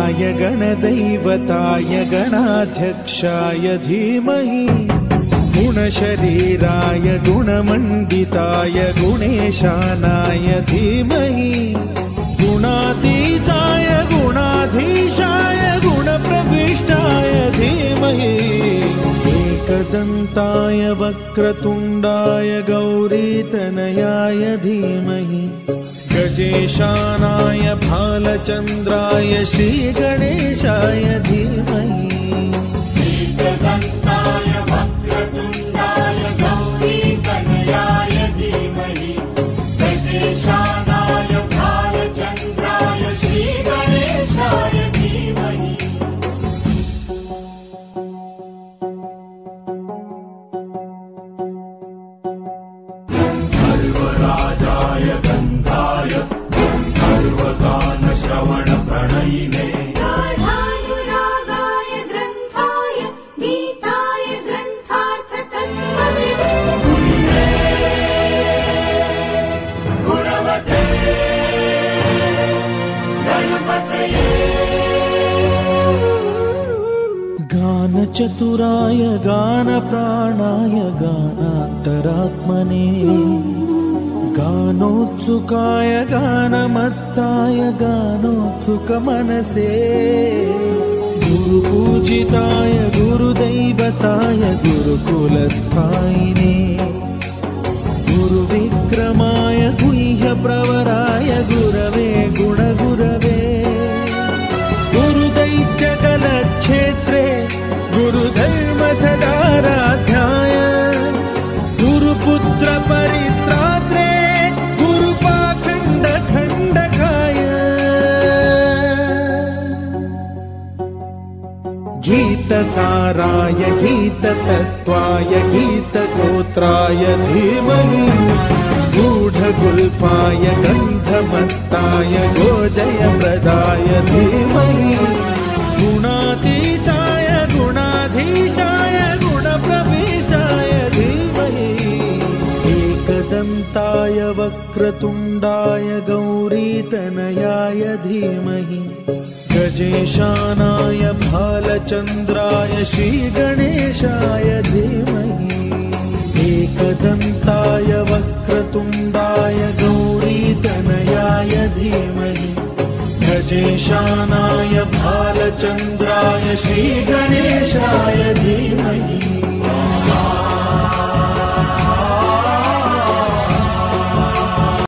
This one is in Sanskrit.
गणाधिपाय गणदैवताय गणाध्यक्षाय धीमहि गुणशरीराय गुणमण्डिताय गुणेशानाय धीमहि गुणातीताय गुणाधीशाय गुणप्रविष्टाय धीमहि एकदन्ताय वक्रतुण्डाय गौरीतनयाय धीमहि गजेशानाय भालचन्द्राय श्रीगणेशाय धीमहि एकदन्ताय वक्रतुण्डाय गौरीतनयाय धीमहि गजेशानाय भालचन्द्राय श्रीगणेशाय धीमहि सर्वराजाय गन्धाय सर्वगानश्रवणप्रणयिने गाढानुरागाय ग्रन्थाय गीताय ग्रन्थार्थतत्त्वविदे गुणवते गणपतये गानचतुराय गानप्राणाय गानान्तरात्मने गानोत्सुकाय गानमत्ताय गानोत्सुकमनसे गुरुपूजिताय गुरुदैवताय गुरुकुलस्थायिने गुरुविक्रमाय गुह्यप्रवराय गुरवे गुणगुरवे गुरुदैत्यकलक्षेत्रे गुरुधर्मसदाराध्याय गुरुपुत्रपरित्रात्रे गुरुपाखण्डखण्डकाय गीतसाराय गीततत्त्वाय गीतगोत्राय धीमहि गूढगुल्फाय गन्धमत्ताय गोजयप्रदाय धीमहि गुणातीताय गुणाधीशाय गुणप्रविष्टाय धीमहि एकदन्ताय वक्रतुण्डाय गौरीतनयाय धीमहि गजेशानाय भालचन्द्राय श्रीगणेशाय धीमहि एकदन्ताय वक्रतुण्डाय गौरीतनयाय धीमहि गजेशानाय भालचन्द्राय श्रीगणेशाय धीमहि।